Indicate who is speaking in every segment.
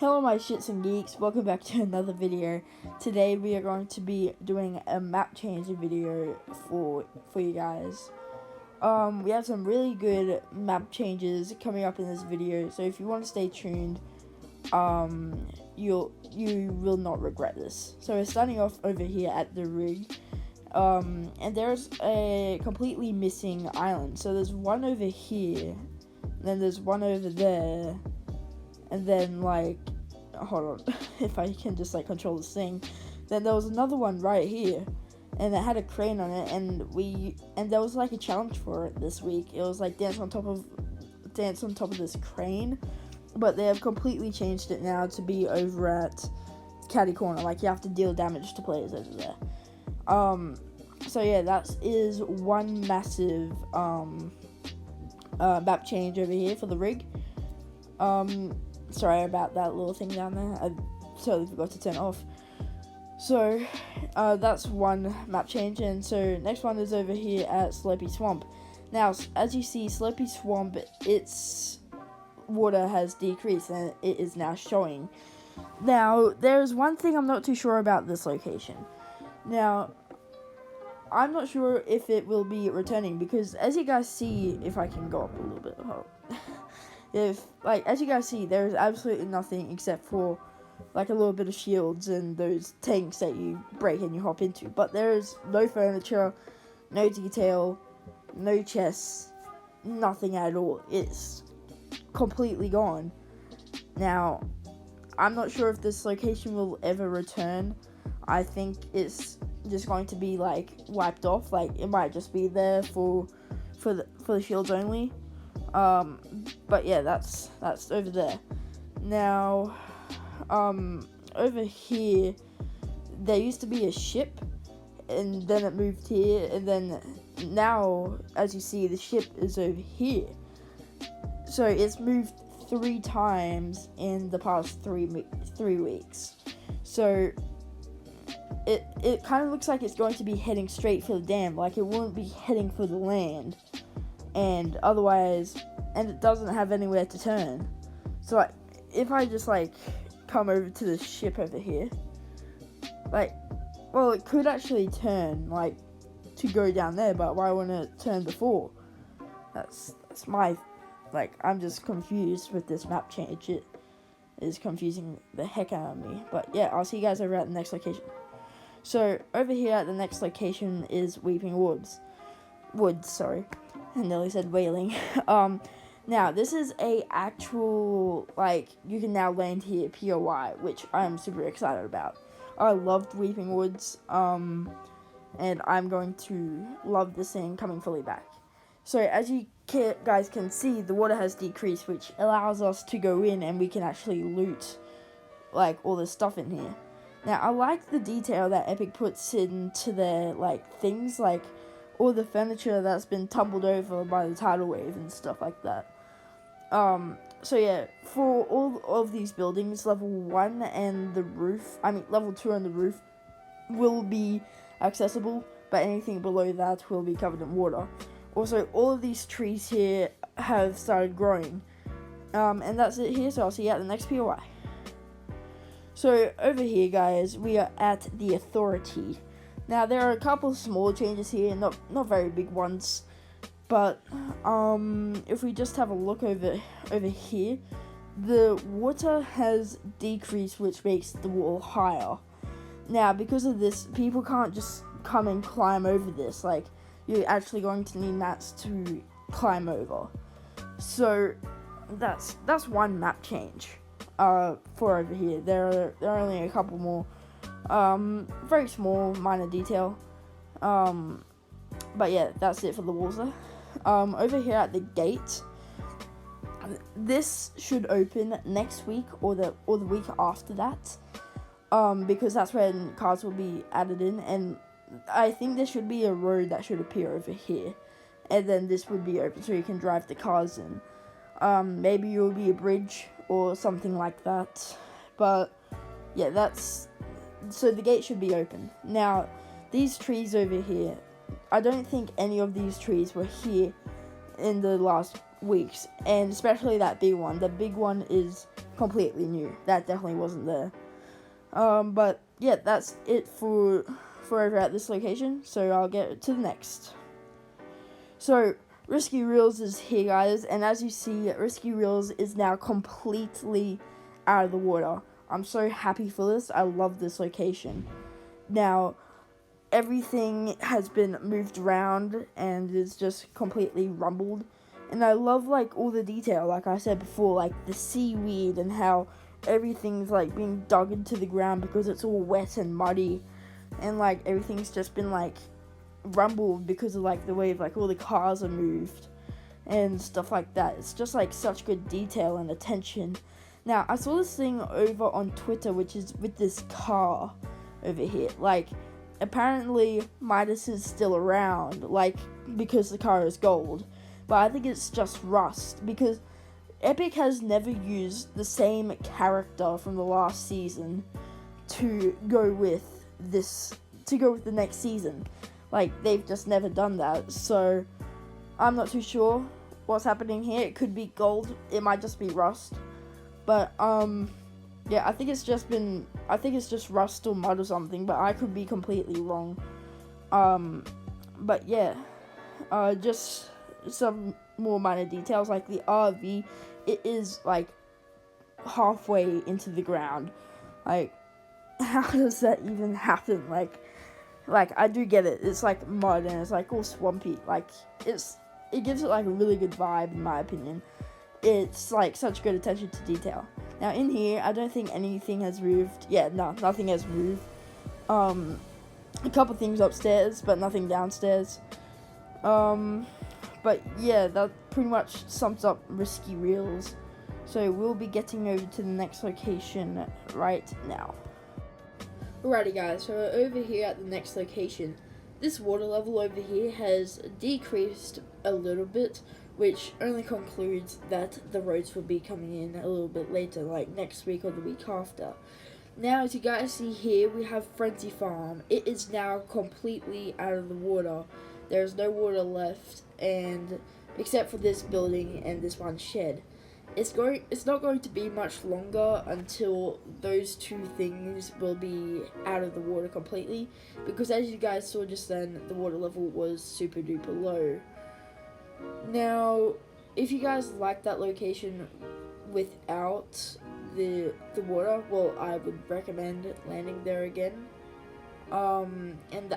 Speaker 1: Hello my shits and geeks, welcome back to another video. Today we are going to be doing a map changing video for you guys. We have some really good map changes coming up in this video, so if you want to stay tuned, you will not regret this. So we're starting off over here at the rig, and there's a completely missing island. So there's one over here, then there's one over there, and then hold on, if I can just control this thing, then there was another one right here, and it had a crane on it, and there was a challenge for it this week. It was dance on top of this crane, but they have completely changed it now to be over at Caddy Corner. You have to deal damage to players over there. So yeah, that is one massive map change over here for the rig. Sorry about that little thing down there. I totally forgot to turn it off. So, that's one map change. And so, next one is over here at Slurpy Swamp. Now, as you see, Slurpy Swamp, its water has decreased and it is now showing. Now, there's one thing I'm not too sure about this location. Now, I'm not sure if it will be returning because, as you guys see, if I can go up a little bit, as you guys see, there's absolutely nothing except for a little bit of shields and those tanks that you break and you hop into, but there's no furniture, no detail, no chests, nothing at all. It's completely gone. Now, I'm not sure if this location will ever return. I think it's just going to be wiped off. It might just be there for the shields only. But yeah, that's over there. Now, over here, there used to be a ship, and then it moved here, and then now, as you see, the ship is over here. So it's moved 3 times in the past 3 weeks. So it kind of looks like it's going to be heading straight for the dam. It wouldn't be heading for the land. And it doesn't have anywhere to turn. So if I just come over to the ship over here, it could actually turn to go down there, but why wouldn't it turn before? That's my I'm just confused with this map change. It is confusing the heck out of me. But yeah, I'll see you guys over at the next location. So over here at the next location is Weeping Woods, sorry. I nearly said whaling. Now, this is a actual, you can now land here, POI, which I'm super excited about. I loved Weeping Woods, and I'm going to love this thing coming fully back. So, as you guys can see, the water has decreased, which allows us to go in and we can actually loot, all this stuff in here. Now, I like the detail that Epic puts into their, things, all the furniture that's been tumbled over by the tidal wave and stuff like that. So yeah, for all of these buildings, level 1 and the roof, level 2 and the roof will be accessible, but anything below that will be covered in water. Also, all of these trees here have started growing. And that's it here, so I'll see you at the next POI. So, over here, guys, we are at the Authority. Now, there are a couple small changes here, not very big ones, but if we just have a look over here, the water has decreased, which makes the wall higher. Now, because of this, people can't just come and climb over this. You're actually going to need mats to climb over. So, that's one map change for over here. There are only a couple more. Very small, minor detail. But yeah, that's it for the walls there. Over here at the gate, this should open next week or the week after that. Because that's when cars will be added in, and I think there should be a road that should appear over here, and then this would be open so you can drive the cars in. Maybe it will be a bridge or something like that. But yeah, so the gate should be open. Now, these trees over here, I don't think any of these trees were here in the last weeks, and especially that big one. The big one is completely new. That definitely wasn't there. But yeah, that's it for over at this location. So I'll get to the next. So Risky Reels is here, guys, and as you see, Risky Reels is now completely out of the water. I'm so happy for this. I love this location. Now, everything has been moved around and is just completely rumbled. And I love, like, all the detail, like I said before, like the seaweed and how everything's, like, being dug into the ground because it's all wet and muddy. And, like, everything's just been, like, rumbled because of, like, the way, like, all the cars are moved and stuff like that. It's just, like, such good detail and attention. Now, I saw this thing over on Twitter, which is with this car over here. Like, apparently Midas is still around, like, because the car is gold. But I think it's just rust, because Epic has never used the same character from the last season to go with the next season. Like, they've just never done that. So I'm not too sure what's happening here. It could be gold, it might just be rust. But yeah, I think it's just rust or mud or something, but I could be completely wrong. But yeah, just some more minor details, like the RV, it is like halfway into the ground. Like, how does that even happen? Like I do get it, it's like mud and it's like all swampy. Like, it gives it like a really good vibe, in my opinion. It's like such good attention to detail. Now in here, I don't think anything has moved. Yeah, no, nothing has moved. A couple things upstairs, but nothing downstairs. But yeah, that pretty much sums up Risky Reels. So we'll be getting over to the next location right now. Alrighty guys, so we're over here at the next location. This water level over here has decreased a little bit, which only concludes that the roads will be coming in a little bit later, like next week or the week after. Now, as you guys see here, we have Frenzy Farm. It is now completely out of the water. There's no water left, and except for this building and this one shed. It's not going to be much longer until those two things will be out of the water completely, because as you guys saw just then, the water level was super duper low. Now, if you guys like that location without the water, well, I would recommend landing there again. And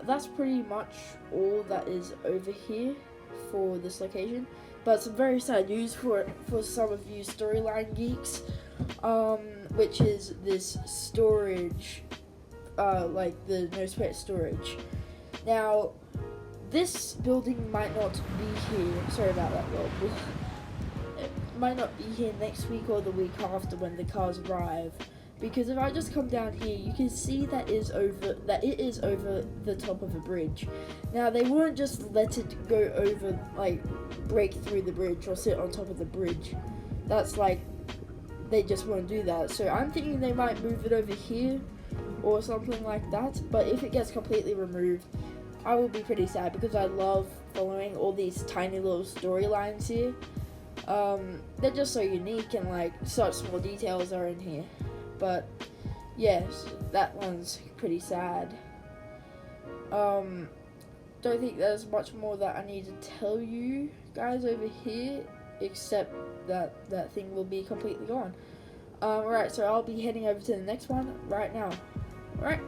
Speaker 1: that's pretty much all that is over here for this location. But some very sad news for some of you storyline geeks, which is this storage, like the No Sweat storage. Now, this building might not be here. Sorry about that, Rob. It might not be here next week or the week after when the cars arrive. Because if I just come down here, you can see that it is over the top of a bridge. Now, they wouldn't just let it go over, like, break through the bridge or sit on top of the bridge. That's like, they just won't do that. So I'm thinking they might move it over here or something like that. But if it gets completely removed, I will be pretty sad, because I love following all these tiny little storylines here. They're just so unique, and like such small details are in here. But yes, that one's pretty sad. Don't think there's much more that I need to tell you guys over here, except that that thing will be completely gone. Alright, so I'll be heading over to the next one right now. Alright.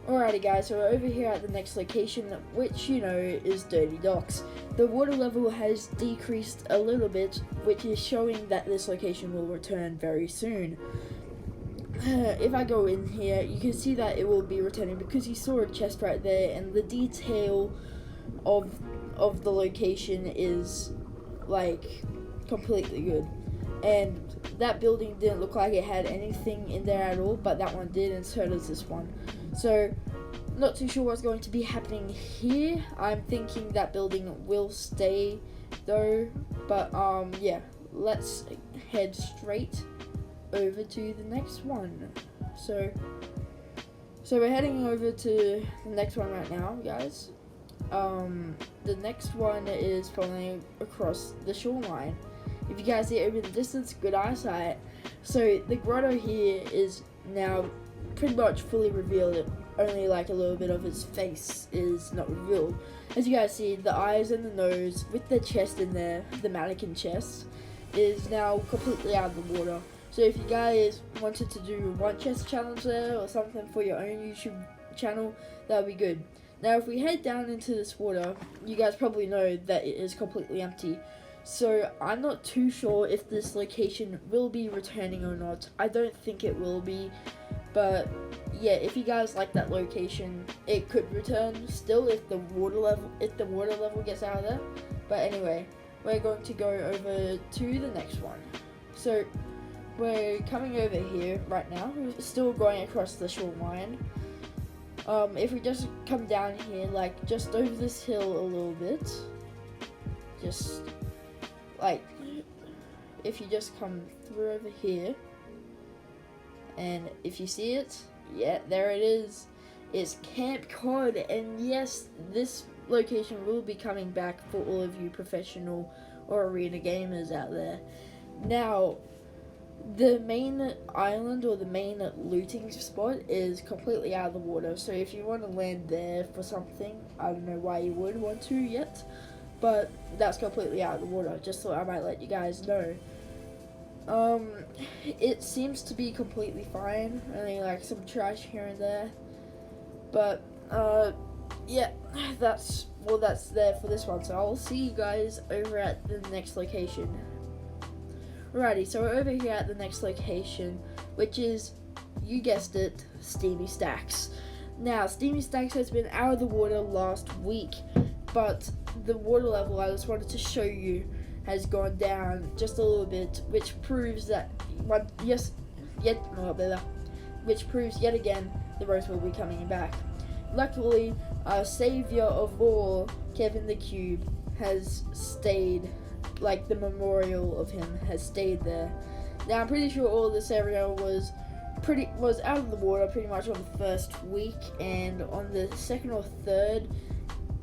Speaker 1: Alrighty guys, so we're over here at the next location, which, you know, is Dirty Docks. The water level has decreased a little bit, which is showing that this location will return very soon. If I go in here, you can see that it will be returning, because you saw a chest right there, and the detail of the location is, like, completely good. And that building didn't look like it had anything in there at all, but that one did, and so does this one. So, not too sure what's going to be happening here. I'm thinking that building will stay though, but yeah, let's head straight over to the next one. So we're heading over to the next one right now, guys. The next one is following across the shoreline, if you guys see it over the distance, good eyesight. So the grotto here is now pretty much fully revealed. Only like a little bit of his face is not revealed. As you guys see, the eyes and the nose with the chest in there, the mannequin chest, is now completely out of the water. So if you guys wanted to do one chest challenge there or something for your own YouTube channel, that would be good. Now if we head down into this water, you guys probably know that it is completely empty. So I'm not too sure if this location will be returning or not. I don't think it will be, but yeah, if you guys like that location, it could return still if the water level gets out of there. But anyway, we're going to go over to the next one. So we're coming over here right now. We're still going across the shoreline. If we just come down here, like just over this hill a little bit, just like if you just come through over here, and if you see it, yeah, there it is. It's Camp Cod, and yes, this location will be coming back for all of you professional or arena gamers out there. Now, the main island or the main looting spot is completely out of the water, so if you want to land there for something, I don't know why you would want to yet, but that's completely out of the water, just so I might let you guys know. It seems to be completely fine, only like some trash here and there, but yeah, that's there for this one, so I'll see you guys over at the next location. Alrighty, so we're over here at the next location, which is, you guessed it, Steamy Stacks. Now, Steamy Stacks has been out of the water last week, but the water level, I just wanted to show you, has gone down just a little bit, which proves that, which proves yet again the roast will be coming back. Luckily, our savior of all, Kevin the Cube, has stayed. Like the memorial of him has stayed there. Now I'm pretty sure all this area was out of the water pretty much on the first week, and on the second or third,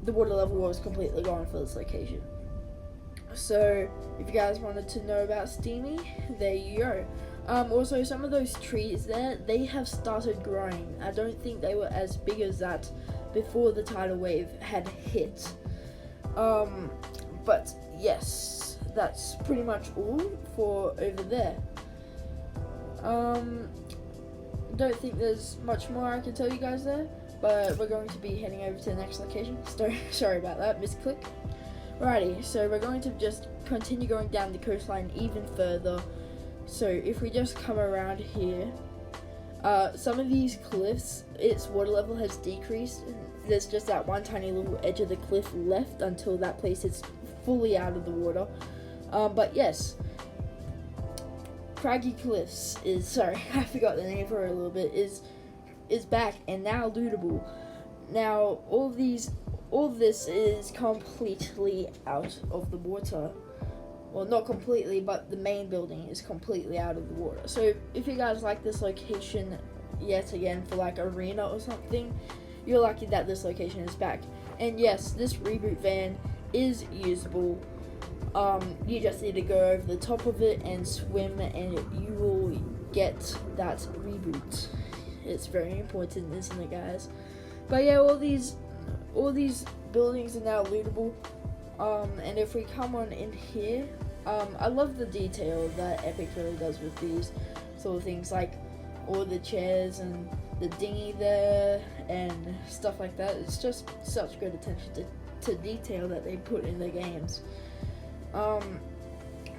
Speaker 1: the water level was completely gone for this location. So if you guys wanted to know about Steamy, there you go. Also, some of those trees there, they have started growing. I don't think they were as big as that before the tidal wave had hit. But yes, that's pretty much all for over there. Don't think there's much more I can tell you guys there, but we're going to be heading over to the next location. Sorry about that, misclick. Alrighty, so we're going to just continue going down the coastline even further. So if we just come around here, some of these cliffs, its water level has decreased. There's just that one tiny little edge of the cliff left until that place is fully out of the water. But yes, Craggy Cliffs is, sorry, I forgot the name for it a little bit, is back and now lootable. Now, all this is completely out of the water. Well, not completely, but the main building is completely out of the water. So if you guys like this location yet again for like arena or something, you're lucky that this location is back. And yes, this reboot van is usable. You just need to go over the top of it and swim, and you will get that reboot. It's very important, isn't it, guys? But yeah, all these buildings are now lootable. And if we come on in here, I love the detail that Epic really does with these sort of things, like all the chairs and the dinghy there and stuff like that. It's just such good attention to detail that they put in the games.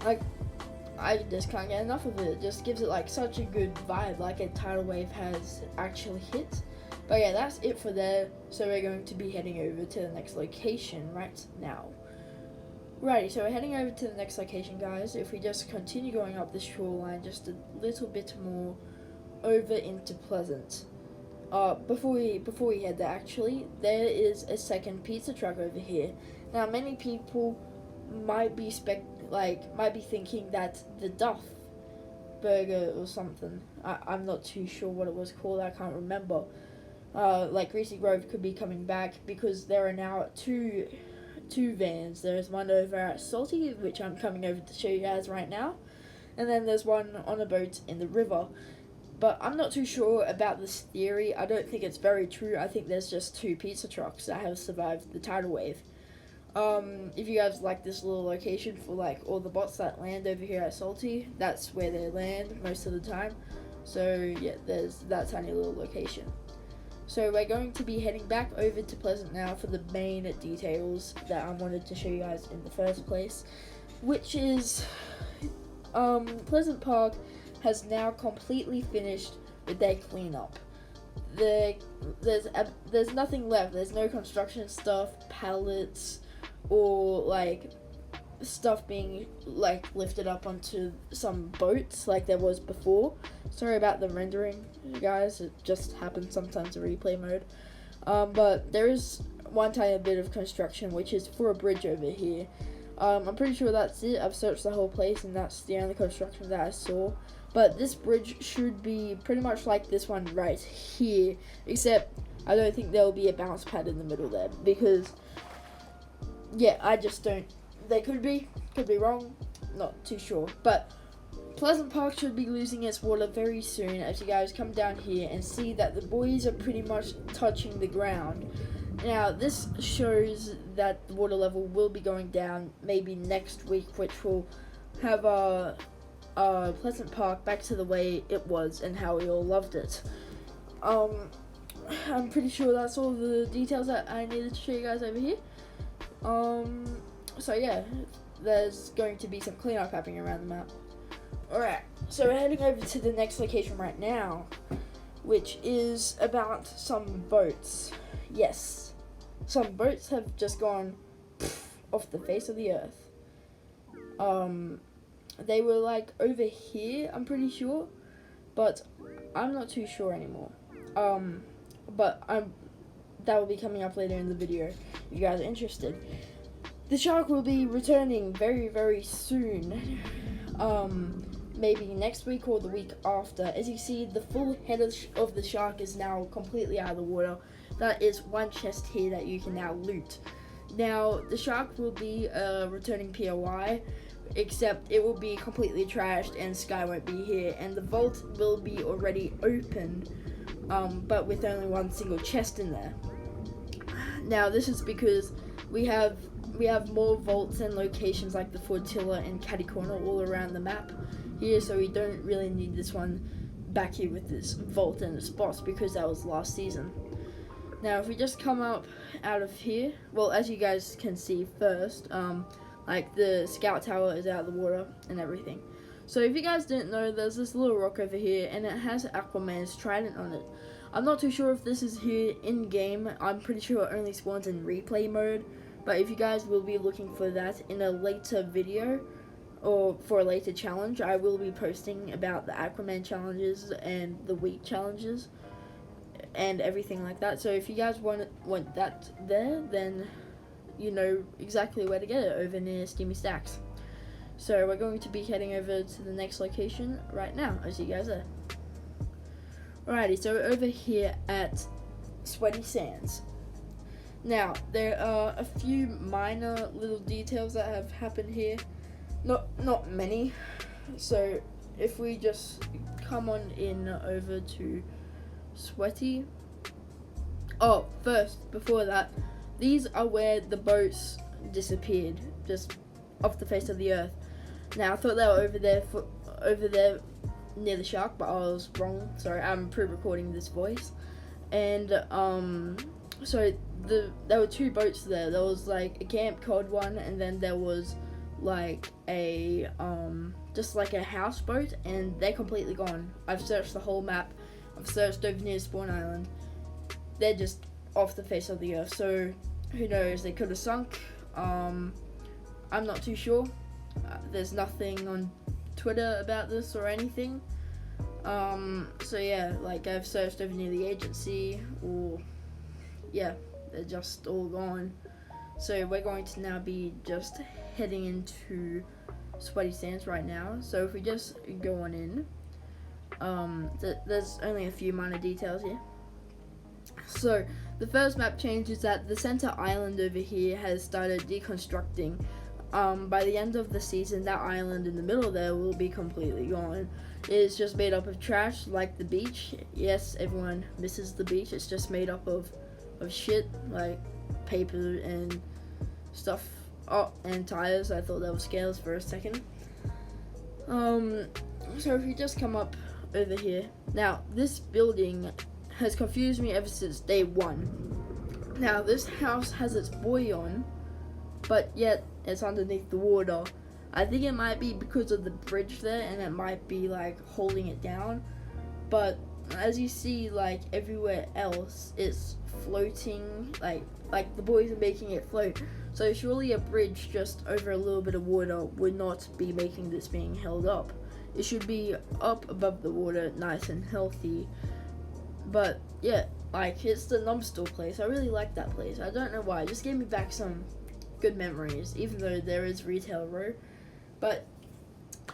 Speaker 1: Like, I just can't get enough of it. It just gives it like such a good vibe, like a tidal wave has actually hit. But yeah, that's it for there. So we're going to be heading over to the next location right now. Righty, so we're heading over to the next location, guys. If we just continue going up the shoreline just a little bit more over into Pleasant. Before we head there, actually, there is a second pizza truck over here. Now, many people might be thinking that the Duff Burger or something. I'm not too sure what it was called. I can't remember. Like Greasy Grove could be coming back because there are now two two vans. There's one over at Salty, which I'm coming over to show you guys right now, and then there's one on a boat in the river. But I'm not too sure about this theory. I don't think it's very true. I think there's just two pizza trucks that have survived the tidal wave. If you guys like this little location for like all the bots that land over here at Salty, that's where they land most of the time. So yeah, there's that tiny little location. So we're going to be heading back over to Pleasant now for the main details that I wanted to show you guys in the first place, which is Pleasant Park has now completely finished with their cleanup. There's nothing left. There's no construction stuff, pallets, or like stuff being like lifted up onto some boats like there was before. Sorry about the rendering, guys. It just happens sometimes in replay mode. But there is one tiny bit of construction, which is for a bridge over here. I'm pretty sure that's it. I've searched the whole place, and that's the only construction that I saw. But this bridge should be pretty much like this one right here, except I don't think there will be a bounce pad in the middle there, because, yeah, I just don't. They could be wrong, not too sure. But Pleasant Park should be losing its water very soon, as you guys come down here and see that the buoys are pretty much touching the ground. Now, this shows that the water level will be going down maybe next week, which will have Pleasant Park back to the way it was and how we all loved it. I'm pretty sure that's all the details that I needed to show you guys over here. So yeah, there's going to be some cleanup happening around the map. Alright, so we're heading over to the next location right now, which is about some boats. Yes, some boats have just gone off the face of the earth. They were like over here, I'm pretty sure, but I'm not too sure anymore. But that will be coming up later in the video if you guys are interested. The shark will be returning very, very soon. Maybe next week or the week after. As you see, the full head of the shark is now completely out of the water. That is one chest here that you can now loot. Now, the shark will be returning POI, except it will be completely trashed and Sky won't be here, and the vault will be already open, but with only one single chest in there. Now, this is because we have more vaults and locations like the Flotilla and Catty Corner all around the map here, so we don't really need this one back here with this vault and its boss, because that was last season. Now, if we just come up out of here, well, as you guys can see first, like the scout tower is out of the water and everything. So if you guys didn't know, there's this little rock over here, and it has Aquaman's trident on it. I'm not too sure if this is here in game. I'm pretty sure it only spawns in replay mode. But if you guys will be looking for that in a later video, or for a later challenge, I will be posting about the Aquaman challenges and the week challenges and everything like that. So if you guys want that there, then you know exactly where to get it, over near Steamy Stacks. So we're going to be heading over to the next location right now. I'll see you guys there. Alrighty, so we're over here at Sweaty Sands. Now, there are a few minor little details that have happened here. Not many. So, if we just come on in over to Sweaty. Oh, first, before that, these are where the boats disappeared, just off the face of the earth. Now, I thought they were over there near the shark, but I was wrong. Sorry, I'm pre-recording this voice. And, so there were two boats there. There was like a Camp Cod one, and then there was like a just like a houseboat, and they're completely gone. I've searched the whole map. I've searched over near Spawn Island. They're just off the face of the earth. So who knows? They could have sunk. I'm not too sure. There's nothing on Twitter about this or anything. So yeah, like I've searched over near the agency, or yeah, they're just all gone. So we're going to now be just heading into Sweaty Sands right now. So if we just go on in, there's only a few minor details here. So the first map change is that the center island over here has started deconstructing. By the end of the season, that island in the middle there will be completely gone. It is just made up of trash, like the beach. Yes, everyone misses the beach. It's just made up of shit, like paper and stuff. Oh, and tires. I thought that was scales for a second. So if you just come up over here. Now, this building has confused me ever since day one. Now, this house has its buoy on, but yet it's underneath the water. I think it might be because of the bridge there, and it might be like holding it down. But as you see, like everywhere else, it's floating. Like the buoys are making it float. So surely a bridge just over a little bit of water would not be making this being held up. It should be up above the water, nice and healthy. But yeah, like it's the Numstor place. I really like that place. I don't know why. It just gave me back some good memories, even though there is Retail Row. But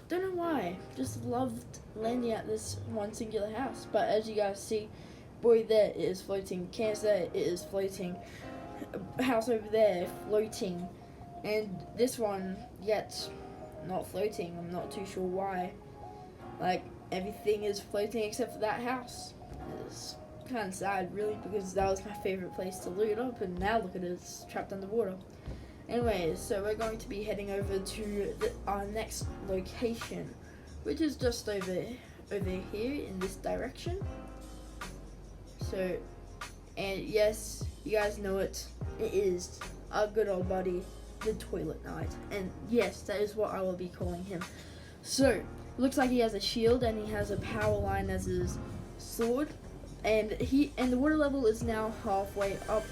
Speaker 1: don't know why. Just loved landing at this one singular house. But as you guys see, buoy there, it is floating. Cans there, it is floating. House over there, floating. And this one, yet not floating. I'm not too sure why. Like, everything is floating except for that house. It's kind of sad, really, because that was my favorite place to loot up, and now look at it, it's trapped underwater. Anyways, so we're going to be heading over to our next location, which is just over here in this direction. So, and yes, you guys know it. It is our good old buddy, the Toilet Knight, and yes, that is what I will be calling him. So, looks like he has a shield and he has a power line as his sword, and the water level is now halfway up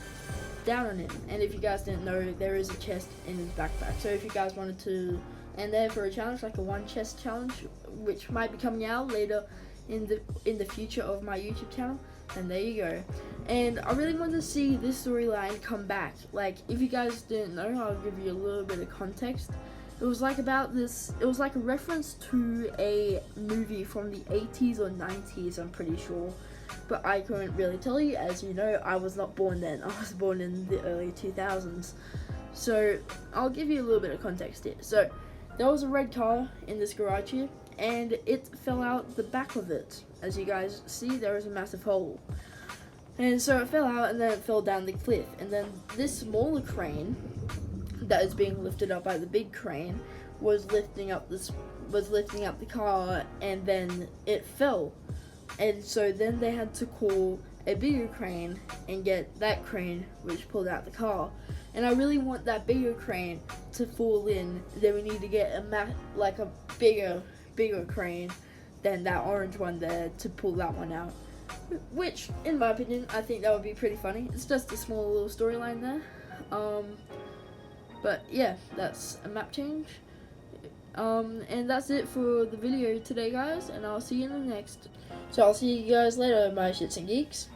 Speaker 1: down on him. And if you guys didn't know, there is a chest in his backpack. So if you guys wanted to end there for a challenge, like a one chest challenge, which might be coming out later in the future of my YouTube channel, then there you go. And I really want to see this storyline come back. Like, if you guys didn't know, I'll give you a little bit of context. It was like a reference to a movie from the 80s or 90s, I'm pretty sure. But I couldn't really tell you. As you know, I was not born then. I was born in the early 2000s. So, I'll give you a little bit of context here. So, there was a red car in this garage here, and it fell out the back of it. As you guys see, there is a massive hole. And so it fell out, and then it fell down the cliff. And then this smaller crane that is being lifted up by the big crane was lifting up the car, and then it fell. And so then they had to call a bigger crane and get that crane which pulled out the car. And I really want that bigger crane to fall in. Then we need to get a bigger crane than that orange one there to pull that one out. Which, in my opinion, I think that would be pretty funny. It's just a small little storyline there. But yeah, that's a map change. And that's it for the video today, guys, and I'll see you in the next. So I'll see you guys later, my shits and geeks.